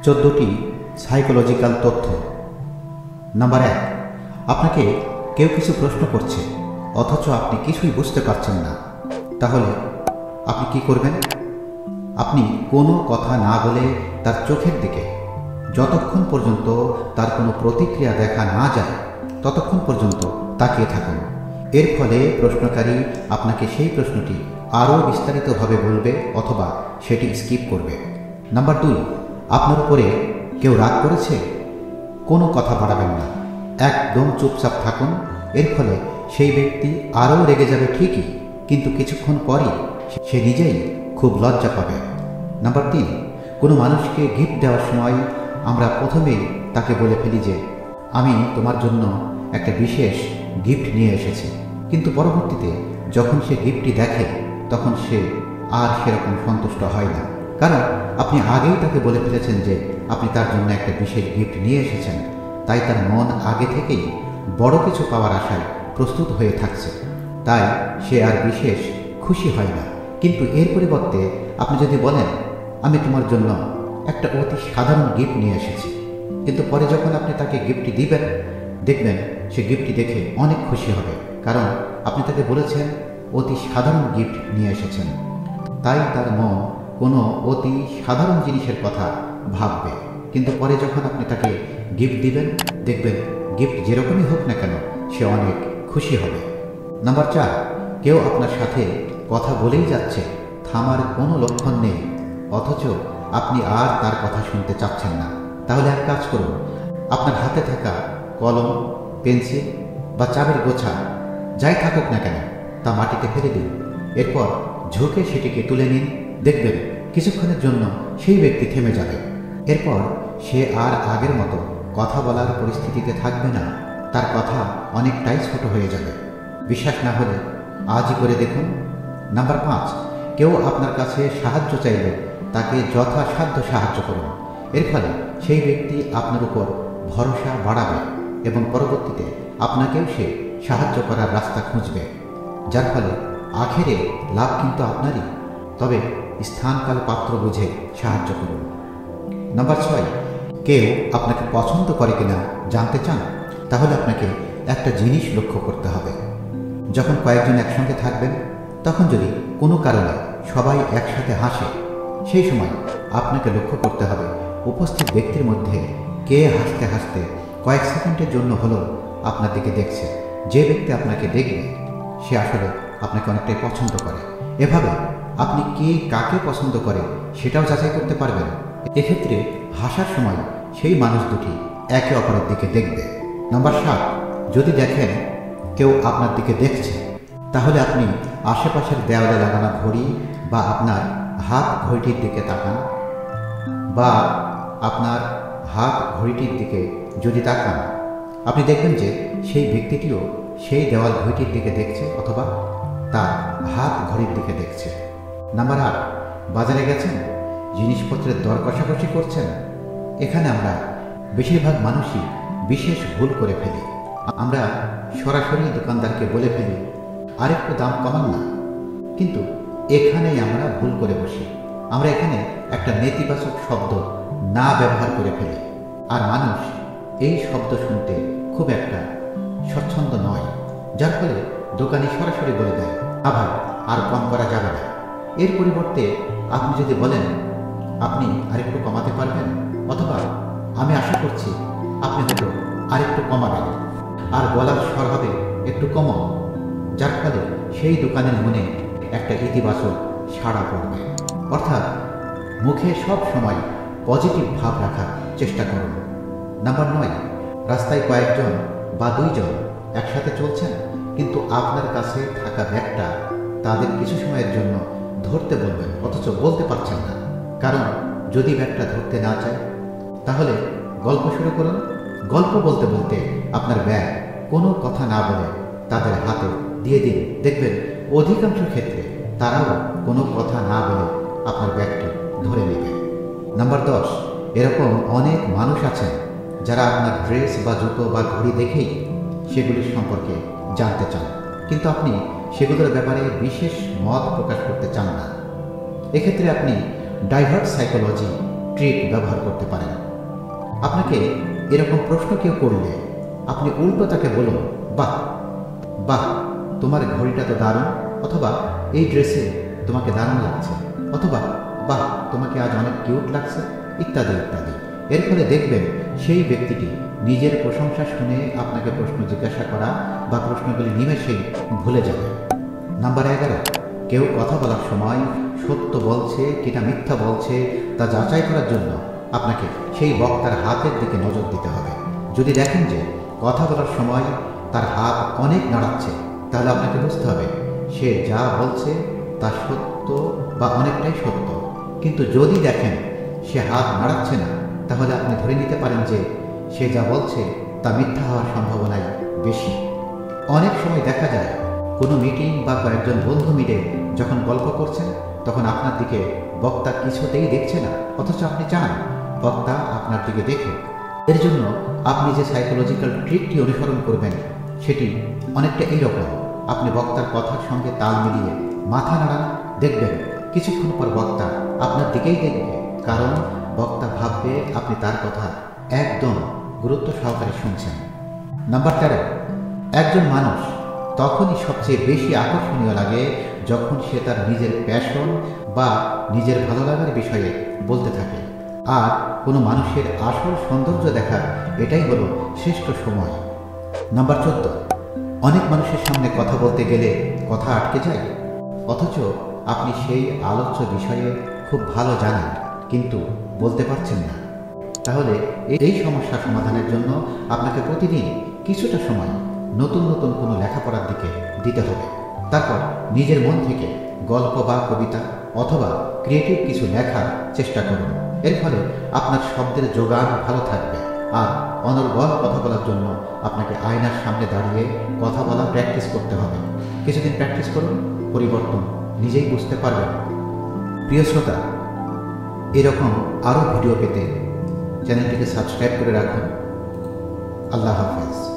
14টি psychological তথ্য। Number 1, আপনাকে কেউ কিছু প্রশ্ন করছে অথচ আপনি কিছুই বুঝতে পারছেন না। তাহলে আপনি কি করবেন? আপনি কোনো কথা না বলে তার চোখের দিকে যতক্ষণ পর্যন্ত তার কোনো প্রতিক্রিয়া দেখা না যায় ততক্ষণ পর্যন্ত তাকিয়ে থাকুন। এর ফলে প্রশ্নকারী আপনাকে সেই প্রশ্নটি আরও বিস্তারিতভাবে বলবে অথবা সেটি স্কিপ করবে। নাম্বার 2, আপনার উপরে কেউ রাগ করেছে? কোনো কথা বাড়াবেন না, একদম চুপচাপ থাকুন। এর ফলে সেই ব্যক্তি আরও রেগে যাবে ঠিকই, কিন্তু কিছুক্ষণ পরই সে নিজেই খুব লজ্জা পাবে। নাম্বার 3, কোনো মানুষকে গিফট দেওয়ার সময় আমরা প্রথমেই তাকে বলে ফেলি যে আমি তোমার জন্য একটা বিশেষ গিফট নিয়ে এসেছি, কিন্তু পরবর্তীতে যখন সে গিফটটি দেখে তখন সে আর সেরকম সন্তুষ্ট হয় না, কারণ আপনি আগেই তাকে বলে ফেলেছেন যে আপনি তার জন্য একটা বিশেষ গিফট নিয়ে এসেছেন। তাই তার মন আগে থেকেই বড় কিছু পাওয়ার আশায় প্রস্তুত হয়ে থাকছে, তাই সে আর বিশেষ খুশি হয় না। কিন্তু এর পরিবর্তে আপনি যদি বলেন আমি তোমার জন্য একটা অতি সাধারণ গিফট নিয়ে এসেছি, কিন্তু পরে যখন আপনি তাকে গিফটটি দিবেন দেখবেন সে গিফটটি দেখে অনেক খুশি হবে, কারণ আপনি তাকে বলেছেন অতি সাধারণ গিফট নিয়ে এসেছেন। তাই তার মন কোনো অতি সাধারণ জিনিসের কথা ভাববে, কিন্তু পরে যখন আপনি তাকে গিফট দিবেন দেখবেন গিফট যেরকমই হোক না কেন সে অনেক খুশি হবে। নাম্বার 4, কেউ আপনার সাথে কথা বলেই যাচ্ছে, থামার কোনো লক্ষণ নেই, অথচ আপনি আর তার কথা শুনতে চাচ্ছেন না। তাহলে এক কাজ করুন, আপনার হাতে থাকা কলম, পেন্সিল বা চাবির গোছা যাই থাকুক না কেন তা মাটিতে ফেলে দিন। এরপর ঝুঁকে সেটিকে তুলে নিন, দেখবেন কিছুক্ষণের জন্য সেই ব্যক্তি থেমে যাবে। এরপর সে আর আগের মতো কথা বলার পরিস্থিতিতে থাকবে না, তার কথা অনেকটাই ছোট হয়ে যাবে। বিশ্বাস না হলে আজই করে দেখুন। নাম্বার 5, কেউ আপনার কাছে সাহায্য চাইলে তাকে যথাসাধ্য সাহায্য করুন। এর ফলে সেই ব্যক্তি আপনার উপর ভরসা বাড়াবে এবং পরবর্তীতে আপনাকেও সে সাহায্য করার রাস্তা খুঁজবে, যার ফলে আখেরে লাভ কিন্তু আপনারই। তবে স্থানকাল পাত্র বুঝে সাহায্য করুন। নাম্বার 6, কেউ আপনাকে পছন্দ করে কিনা জানতে চান? তাহলে আপনাকে একটা জিনিস লক্ষ্য করতে হবে। যখন কয়েকজন একসঙ্গে থাকবেন তখন যদি কোনো কারণে সবাই একসাথে হাসে, সেই সময় আপনাকে লক্ষ্য করতে হবে উপস্থিত ব্যক্তির মধ্যে কে হাসতে হাসতে কয়েক সেকেন্ডের জন্য হলেও আপনার দিকে দেখছে। যে ব্যক্তি আপনাকে দেখবে সে আসলে আপনাকে অনেকটাই পছন্দ করে। এভাবে আপনি কে কাকে পছন্দ করে সেটাও যাচাই করতে পারবেন। এক্ষেত্রে হাসার সময় সেই মানুষ দুটি একে অপরের দিকে দেখবে। নাম্বার 7, যদি দেখেন কেউ আপনার দিকে দেখছে তাহলে আপনি আশেপাশের দেওয়ালে লাগানো ঘড়ি বা আপনার হাত ঘড়িটির দিকে তাকান, বা আপনার হাত ঘড়িটির দিকে যদি তাকান আপনি দেখবেন যে সেই ব্যক্তিটিও সেই দেওয়াল ঘড়িটির দিকে দেখছে অথবা তার হাত ঘড়ির দিকে দেখছে। নাম্বার 8, বাজারে গেছেন, জিনিসপত্রের দর কষাকষি করছেন। এখানে আমরা বেশিরভাগ মানুষই বিশেষ ভুল করে ফেলি। আমরা সরাসরি দোকানদারকে বলে ফেলি আরেকটু দাম কমান না, কিন্তু এখানেই আমরা ভুল করে বসি। আমরা এখানে একটা নেতিবাচক শব্দ না ব্যবহার করে ফেলি, আর মানুষ এই শব্দ শুনতে খুব একটা স্বচ্ছন্দ নয়, যার ফলে দোকানি সরাসরি বলে দেয় ভাই আর কম করা যাবে না। এর পরিবর্তে আপনি যদি বলেন আপনি আরেকটু কমাতে পারবেন, অথবা আমি আশা করছি আপনি হয়তো আরেকটু কমাবেন, আর গলার স্বর হবে একটু কমাও, যার ফলে সেই দোকানের মনে একটা ইতিবাচক সাড়া পড়বে। অর্থাৎ মুখে সব সময় পজিটিভ ভাব রাখার চেষ্টা করুন। নাম্বার 9, রাস্তায় কয়েকজন বা 2 জন একসাথে চলছেন, কিন্তু আপনার কাছে থাকা ব্যাগটা তাদের কিছু সময়ের জন্য ধরতে বলবেন অথচ বলতে পারছেন না, কারণ যদি ব্যাগটা ধরতে না চায় তাহলে গল্প শুরু করুন। গল্প বলতে বলতে আপনার ব্যাগ কোনো কথা না বলে তাদের হাতে দিয়ে দিন, দেখবেন অধিকাংশ ক্ষেত্রে তারাও কোনো কথা না বলে আপনার ব্যাগটি ধরে নেবে। নাম্বার 10, এরকম অনেক মানুষ আছেন যারা আপনার ড্রেস বা জুতো বা ঘড়ি দেখেই সেগুলির সম্পর্কে জানতে চান, কিন্তু আপনি সেগুলোর ব্যাপারে বিশেষ মত প্রকাশ করতে চান না। এক্ষেত্রে আপনি ডাইভার্ট সাইকোলজি ট্রিক ব্যবহার করতে পারেন। আপনাকে এরকম প্রশ্ন কেউ করলে আপনি উল্টো তাকে বলুন, বাহ বাহ, তোমার ঘড়িটা তো দারুণ, অথবা এই ড্রেসে তোমাকে দারুণ লাগছে, অথবা বাহ, তোমাকে আজ অনেক কিউট লাগছে, ইত্যাদি ইত্যাদি। এর ফলে দেখবেন সেই ব্যক্তিটি নিজের প্রশংসা শুনে আপনাকে প্রশ্ন জিজ্ঞাসা করা বা প্রশ্নগুলি নিমেষেই ভুলে যাবে। নাম্বার 11, কেউ কথা বলার সময় সত্য বলছে কিনা মিথ্যা বলছে তা যাচাই করার জন্য আপনাকে সেই বক্তার হাতের দিকে নজর দিতে হবে। যদি দেখেন যে কথা বলার সময় তার হাত অনেক নাড়াচ্ছে, তাহলে আপনাকে বুঝতে হবে সে যা বলছে তা সত্য বা অনেকটাই সত্য। কিন্তু যদি দেখেন সে হাত নাড়াচ্ছে না, তাহলে আপনি ধরে নিতে পারেন যে সে যা বলছে তা মিথ্যা হওয়ার সম্ভাবনাই বেশি। অনেক সময় দেখা যায় কোনো মিটিং বা কয়েকজন বন্ধু মিলে যখন গল্প করছেন, তখন আপনার দিকে বক্তা কিছুতেই দেখছে না, অথচ আপনি চান বক্তা আপনার দিকে দেখে। এর জন্য আপনি যে সাইকোলজিক্যাল ট্রিকটি অনুসরণ করবেন সেটি অনেকটা এইরকম। আপনি বক্তার কথার সঙ্গে তাল মিলিয়ে মাথা নাড়ান, দেখবেন কিছুক্ষণ পর বক্তা আপনার দিকেই দেখবে, কারণ বক্তা ভাববে আপনি তার কথা একদম গুরুত্ব সহকারে শুনছেন। নাম্বার 13, একজন মানুষ তখনই সবচেয়ে বেশি আকর্ষণীয় লাগে যখন সে তার নিজের প্যাশন বা নিজের ভালো লাগার বিষয়ে বলতে থাকে। আর কোনো মানুষের আসল সৌন্দর্য দেখার এটাই হলো শ্রেষ্ঠ সময়। নাম্বার 14, অনেক মানুষের সামনে কথা বলতে গেলে কথা আটকে যায়, অথচ আপনি সেই আলোচ্য বিষয়ে খুব ভালো জানেন কিন্তু বলতে পারছেন না। তাহলে এই সমস্যা সমাধানের জন্য আপনাকে প্রতিদিন কিছুটা সময় নতুন নতুন কোনো লেখাপড়ার দিকে দিতে হবে। তারপর নিজের মন থেকে গল্প বা কবিতা অথবা ক্রিয়েটিভ কিছু লেখার চেষ্টা করুন। এর ফলে আপনার শব্দের যোগান ভালো থাকবে। আর অনর্গল কথা বলার জন্য আপনাকে আয়নার সামনে দাঁড়িয়ে কথা বলা প্র্যাকটিস করতে হবে। কিছুদিন প্র্যাকটিস করুন, পরিবর্তন নিজেই বুঝতে পারবেন। প্রিয় শ্রোতা, এরকম আরও ভিডিও পেতে চ্যানেলটিকে সাবস্ক্রাইব করে রাখুন। আল্লাহ হাফেজ।